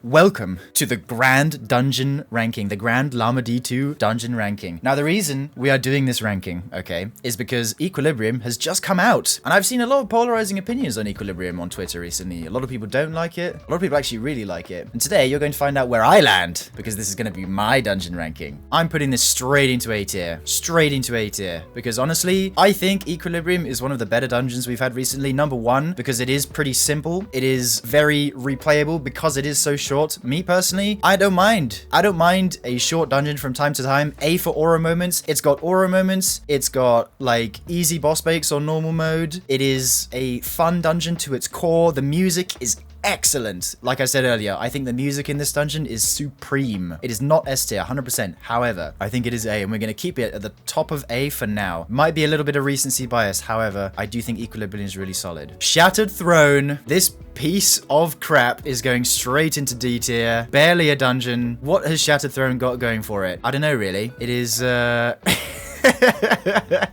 Welcome to the Grand Dungeon Ranking, the Grand Llama D2 Dungeon Ranking. Now, the reason we are doing this ranking, okay, is because Equilibrium has just come out. And I've seen a lot of polarizing opinions on Equilibrium on Twitter recently. A lot of people don't like it. A lot of people actually really like it. And today, you're going to find out where I land, because this is going to be my dungeon ranking. I'm putting this straight into A tier. Straight into A tier. Because honestly, I think Equilibrium is one of the better dungeons we've had recently. Number one, because it is pretty simple. It is very replayable because it is so short. Me personally, I don't mind. I don't mind a short dungeon from time to time. A for aura moments. It's got aura moments. It's got like easy boss breaks on normal mode. It is a fun dungeon to its core. The music is excellent. Like I said earlier, I think the music in this dungeon is supreme. It is not S tier, 100%. However, I think it is A, and we're going to keep it at the top of A for now. Might be a little bit of recency bias. However, I do think Equilibrium is really solid. Shattered Throne. This piece of crap is going straight into D tier. Barely a dungeon. What has Shattered Throne got going for it? I don't know, really. It is,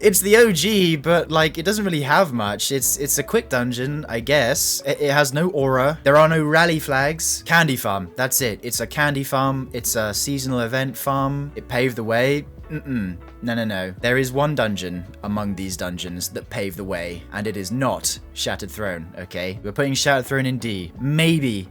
it's the OG, but like it doesn't really have much. It's a quick dungeon, I guess. It has no aura. There are no rally flags. Candy farm. That's it. It's a candy farm. It's a seasonal event farm. It paved the way. No. There is one dungeon among these dungeons that paved the way, and it is not Shattered Throne, okay? We're putting Shattered Throne in D. Maybe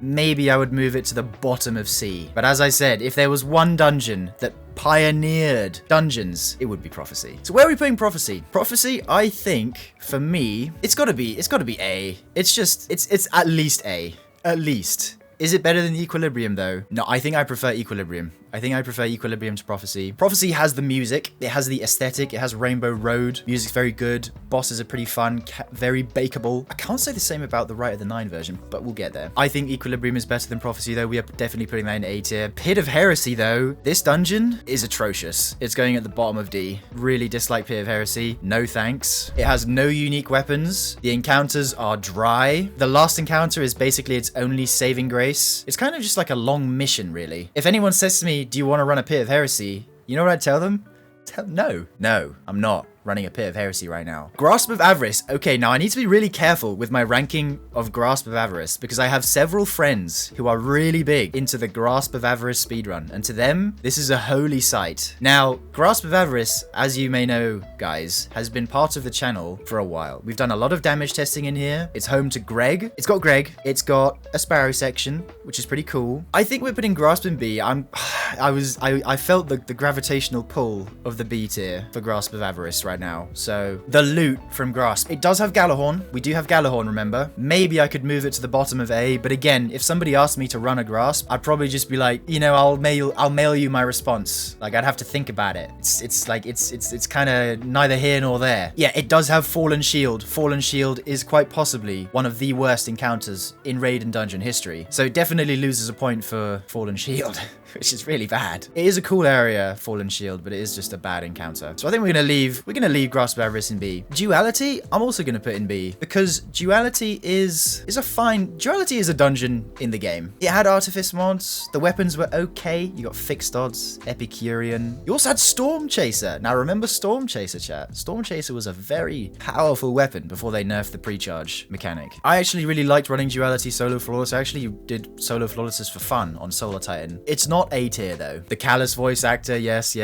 I would move it to the bottom of C. But as I said, if there was one dungeon that pioneered dungeons, it would be Prophecy. So where are we putting Prophecy? Prophecy, I think, for me, it's gotta be A. It's at least A. At least. Is it better than Equilibrium, though? No, I think I prefer Equilibrium. I think I prefer Equilibrium to Prophecy. Prophecy has the music. It has the aesthetic. It has Rainbow Road. Music's very good. Bosses are pretty fun. Very bakeable. I can't say the same about the Right of the Nine version, but we'll get there. I think Equilibrium is better than Prophecy, though. We are definitely putting that in A tier. Pit of Heresy, though. This dungeon is atrocious. It's going at the bottom of D. Really dislike Pit of Heresy. No thanks. It has no unique weapons. The encounters are dry. The last encounter is basically its only saving grace. It's kind of just like a long mission, really. If anyone says to me, do you want to run a Pit of Heresy? You know what I'd tell them? No, I'm not running a Pit of Heresy right now. Grasp of Avarice. Okay, now I need to be really careful with my ranking of Grasp of Avarice because I have several friends who are really big into the Grasp of Avarice speedrun, and to them, this is a holy sight. Now, Grasp of Avarice, as you may know, guys, has been part of the channel for a while. We've done a lot of damage testing in here. It's home to Greg. It's got Greg. It's got a Sparrow section, which is pretty cool. I think we're putting Grasp in B. I felt the gravitational pull of the B tier for Grasp of Avarice right now. So the loot from Grasp, it does have Galahorn. We do have Galahorn, remember? Maybe I could move it to the bottom of A, but again, if somebody asked me to run a Grasp, I'd probably just be like, you know, I'll mail you my response. Like, I'd have to think about it. It's kind of neither here nor there. Yeah, it does have Fallen Shield. Fallen Shield is quite possibly one of the worst encounters in raid and dungeon history. So it definitely loses a point for Fallen Shield, which is really bad. It is a cool area, Fallen Shield, but it is just a bad encounter. So I think we're gonna leave Grasp of Avarice in B. Duality, I'm also gonna put in B because Duality is a dungeon in the game. It had Artifice mods. The weapons were okay. You got Fixed Odds, Epicurean. You also had Storm Chaser. Now remember Storm Chaser, chat. Storm Chaser was a very powerful weapon before they nerfed the pre-charge mechanic. I actually really liked running Duality solo flawless. I actually did solo flawlesses for fun on Solar Titan. It's not A tier though. The Callus voice actor, yes,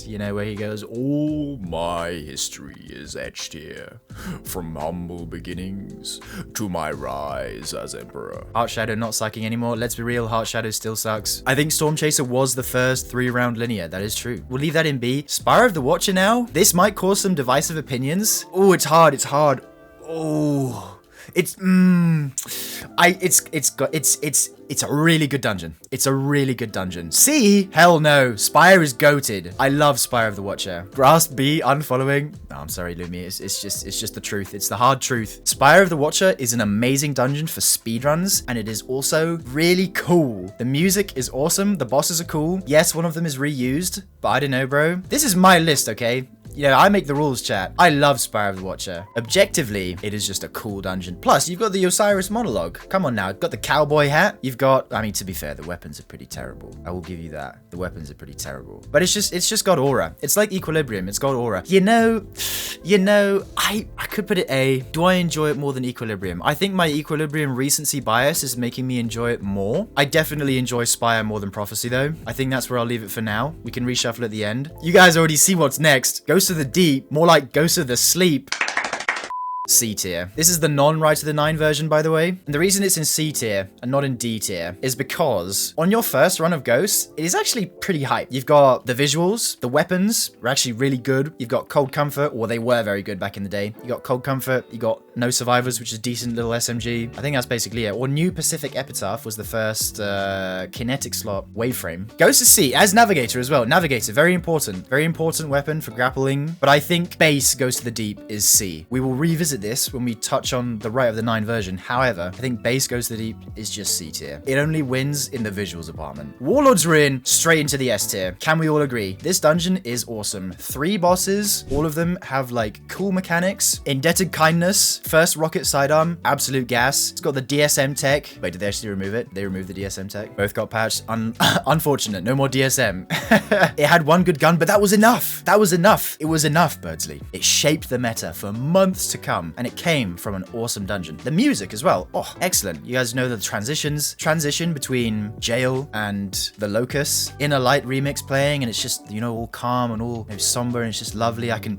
you know where he goes, "All my history is etched here, from humble beginnings to my rise as Emperor." Heart Shadow not sucking anymore. Let's be real, Heart Shadow still sucks. I think Storm Chaser was the first 3-round linear. That is true. We'll leave that in B. Spire of the Watcher now. This might cause some divisive opinions. Oh, it's hard. Oh. It's a really good dungeon. It's a really good dungeon. C? Hell no. Spire is goated. I love Spire of the Watcher. Grasp B, unfollowing. No, I'm sorry, Lumi. It's just the truth. It's the hard truth. Spire of the Watcher is an amazing dungeon for speedruns, and it is also really cool. The music is awesome. The bosses are cool. Yes, one of them is reused, but I don't know, bro. This is my list, okay? You know, I make the rules, chat. I love Spire of the Watcher. Objectively, it is just a cool dungeon. Plus, you've got the Osiris monologue. Come on now. You've got the cowboy hat. You've got, I mean, to be fair, the weapons are pretty terrible. I will give you that. The weapons are pretty terrible. But it's just got aura. It's like Equilibrium. It's got aura. You know, I could put it A. Do I enjoy it more than Equilibrium? I think my Equilibrium recency bias is making me enjoy it more. I definitely enjoy Spire more than Prophecy though. I think that's where I'll leave it for now. We can reshuffle at the end. You guys already see what's next. Ghost of the Deep. More like Ghost of the Sleep. C tier. This is the non-Right of the Nine version, by the way. And the reason it's in C tier and not in D tier is because on your first run of Ghosts, it is actually pretty hype. You've got the visuals, the weapons are actually really good. You've got Cold Comfort, or they were very good back in the day. You got Cold Comfort, you got No Survivors, which is a decent little SMG. I think that's basically it. Or New Pacific Epitaph was the first kinetic slot waveframe. Ghost of C as Navigator as well. Navigator, very important. Very important weapon for grappling. But I think base Ghost of the Deep is C. We will revisit this when we touch on the Right of the Nine version. However, I think base Ghost of the Deep is just C tier. It only wins in the visuals department. Warlord's Ruin, straight into the S tier. Can we all agree? This dungeon is awesome. 3 bosses, all of them have like cool mechanics. Indebted Kindness, first rocket sidearm, absolute gas. It's got the DSM tech. Wait, did they actually remove it? They removed the DSM tech. Both got patched. Unfortunate, no more DSM. It had one good gun, but that was enough. That was enough. It was enough, Birdsley. It shaped the meta for months to come, and it came from an awesome dungeon. The music as well. Oh, excellent. You guys know the transition between Jail and the Locust. Inner Light remix playing, and it's just, you know, all calm and all somber, and it's just lovely. I can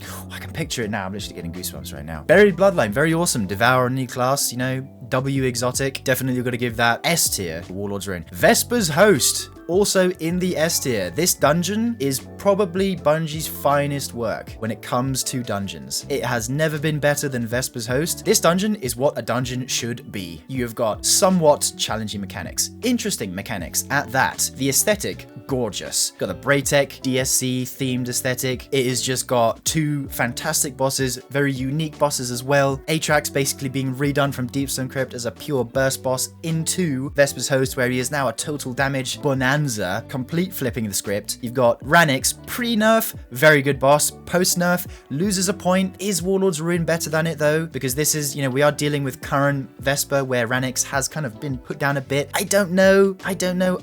picture it now. I'm literally getting goosebumps right now. Buried Bloodline, very awesome. Devour new class, you know, W exotic. Definitely got to give that S tier. Warlord's Ruin. Vesper's Host, also in the S tier. This dungeon is probably Bungie's finest work when it comes to dungeons. It has never been better than Vesper's Host. This dungeon is what a dungeon should be. You have got somewhat challenging mechanics, interesting mechanics at that. The aesthetic, gorgeous. Got the Braytech DSC themed aesthetic. It has just got 2 fantastic bosses, very unique bosses as well. Atrax basically being redone from Deepstone Crypt as a pure burst boss into Vesper's Host, where he is now a total damage bonanza, complete flipping the script. You've got Ranix, pre-nerf, very good boss. Post-nerf, loses a point. Is Warlord's Ruin better than it though? Because this is, you know, we are dealing with current Vesper where Ranix has kind of been put down a bit. I don't know.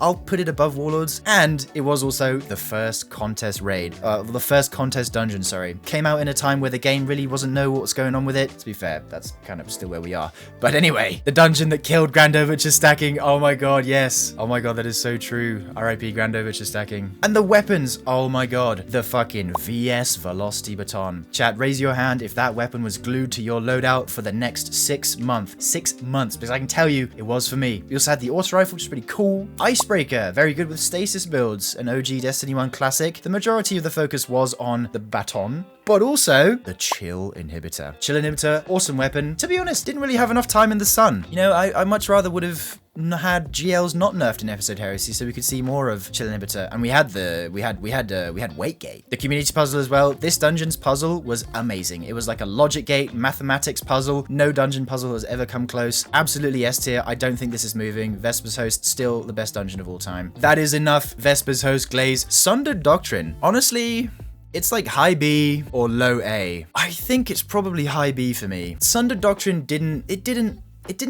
I'll put it above Warlords. And it was also the first contest raid. The first contest dungeon, sorry. Came out in a time where the game really wasn't know what was going on with it. To be fair, that's kind of still where we are. But anyway, the dungeon that killed Grandovich stacking. Oh my god, yes. Oh my god, that is so true. RIP Grandovich stacking. And the weapons. Oh my god. The fucking VS Velocity Baton. Chat, raise your hand if that weapon was glued to your loadout for the next 6 months. 6 months. Because I can tell you, it was for me. We also had the auto rifle, which is pretty cool. Icebreaker. Very good with stasis builds. An OG Destiny 1 classic. The majority of the focus was on the baton, but also the Chill Inhibitor. Chill Inhibitor, awesome weapon. To be honest, didn't really have enough time in the sun. You know, I much rather would have had GLs not nerfed in Episode Heresy, so we could see more of Chill Inhibitor. And we had Weight Gate, the community puzzle as well. This dungeon's puzzle was amazing. It was like a logic gate mathematics puzzle. No dungeon puzzle has ever come close. Absolutely S tier. I don't think this is moving. Vesper's Host, still the best dungeon of all time. That is enough. Vesper's Host glaze. Sundered Doctrine. Honestly, it's like high B or low A. I think it's probably high B for me. Sundered Doctrine didn't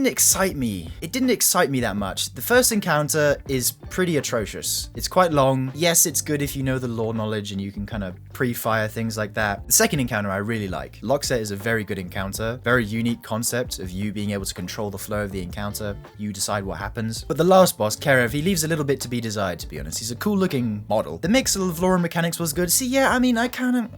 excite me. It didn't excite me that much. The first encounter is pretty atrocious. It's quite long. Yes, it's good if you know the lore knowledge and you can kind of pre-fire things like that. The second encounter I really like. Lockset is a very good encounter. Very unique concept of you being able to control the flow of the encounter. You decide what happens. But the last boss, Kerev, he leaves a little bit to be desired, to be honest. He's a cool looking model. The mix of lore and mechanics was good. See, yeah, I mean, I kind of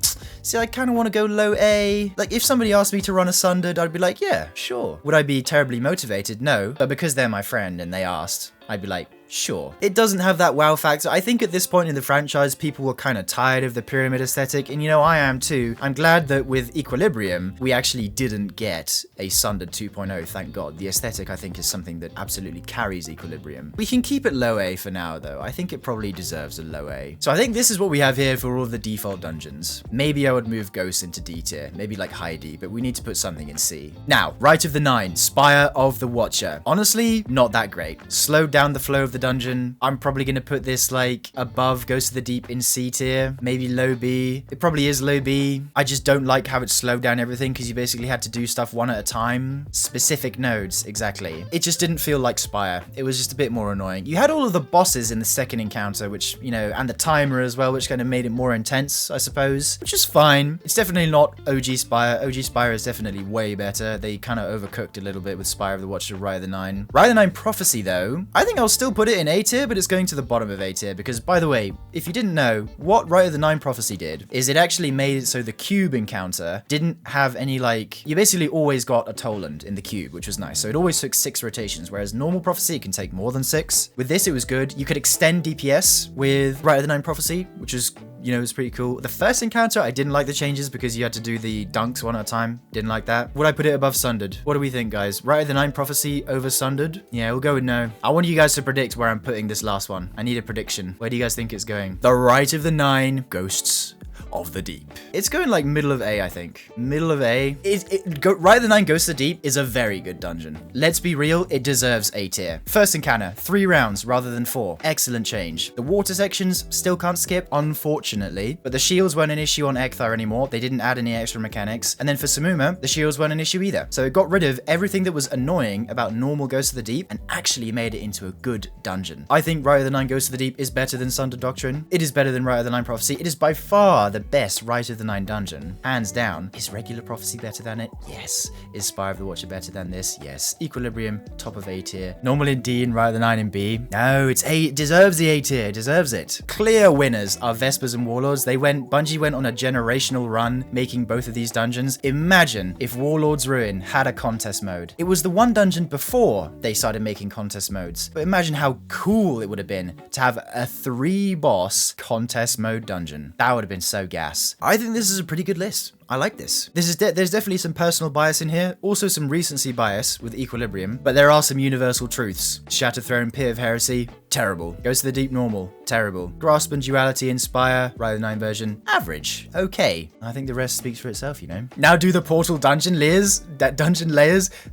want to go low A. Like, if somebody asked me to run a Sundered, I'd be like, yeah, sure. Would I be terribly motivated? No. But because they're my friend and they asked, I'd be like, sure. It doesn't have that wow factor. I think at this point in the franchise, people were kind of tired of the pyramid aesthetic, and you know, I am too. I'm glad that with Equilibrium, we actually didn't get a Sundered 2.0, thank God. The aesthetic, I think, is something that absolutely carries Equilibrium. We can keep it low A for now, though. I think it probably deserves a low A. So I think this is what we have here for all of the default dungeons. Maybe I would move Ghosts into D tier, maybe like high D, but we need to put something in C. Now, Right of the Nine, Spire of the Watcher. Honestly, not that great. Slowed down the flow of the dungeon. I'm probably going to put this like above Ghost of the Deep in C tier, maybe low B. It probably is low B. I just don't like how it slowed down everything because you basically had to do stuff one at a time. Specific nodes, exactly. It just didn't feel like Spire. It was just a bit more annoying. You had all of the bosses in the second encounter, which, you know, and the timer as well, which kind of made it more intense, I suppose, which is fine. It's definitely not OG Spire. OG Spire is definitely way better. They kind of overcooked a little bit with Spire of the Watcher, Rite of the Nine. Rite of the Nine Prophecy, though, I think I'll still put it in A tier, but it's going to the bottom of A tier because, by the way, if you didn't know, what Rite of the Nine Prophecy did is it actually made it so the cube encounter didn't have any, like, you basically always got a Toland in the cube, which was nice. So it always took 6 rotations, whereas normal Prophecy can take more than 6. With this, it was good. You could extend DPS with Rite of the Nine Prophecy, which is, you know, it was pretty cool. The first encounter, I didn't like the changes because you had to do the dunks one at a time. Didn't like that. Would I put it above Sundered? What do we think, guys? Rite of the Nine Prophecy over Sundered? Yeah, we'll go with no. I want you guys to predict where I'm putting this last one. I need a prediction. Where do you guys think it's going? The Rite of the Nine Ghosts of the Deep. It's going like middle of A, I think. Middle of A. Rite of the Nine Ghosts of the Deep is a very good dungeon. Let's be real, it deserves A tier. First encounter, 3 rounds rather than 4. Excellent change. The water sections still can't skip, unfortunately, but the shields weren't an issue on Ekthar anymore. They didn't add any extra mechanics. And then for Samuma, the shields weren't an issue either. So it got rid of everything that was annoying about normal Ghosts of the Deep and actually made it into a good dungeon. I think Rite of the Nine Ghosts of the Deep is better than Sundered Doctrine. It is better than Rite of the Nine Prophecy. It is by far the best Rite of the Nine dungeon. Hands down. Is Regular Prophecy better than it? Yes. Is Spire of the Watcher better than this? Yes. Equilibrium, top of A tier. Normal in D and Rite of the Nine in B. No, it's A. It deserves the A tier. It deserves it. Clear winners are Vespers and Warlords. Bungie went on a generational run making both of these dungeons. Imagine if Warlord's Ruin had a contest mode. It was the one dungeon before they started making contest modes. But imagine how cool it would have been to have a 3-boss contest mode dungeon. That would have been so gas. I think this is a pretty good list. I like this. There's definitely some personal bias in here, also some recency bias with Equilibrium, but there are some universal truths. Shattered Throne, Pit of Heresy, terrible. Goes to the Deep, normal, terrible. Grasp and Duality, Inspire, Rite of the Nine version, average, okay. I think the rest speaks for itself, you know. Now do the Portal dungeon layers,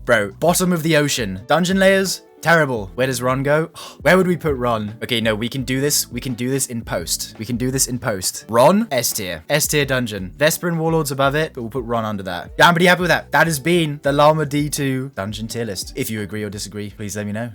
bro, bottom of the ocean. Dungeon layers, terrible. Where does Ron go? Where would we put Ron? Okay, no, we can do this. We can do this in post. We can do this in post. Ron, S tier. S tier dungeon. Vesper and Warlords above it, but we'll put Ron under that. Yeah, I'm pretty happy with that. That has been the Llama D2 dungeon tier list. If you agree or disagree, please let me know.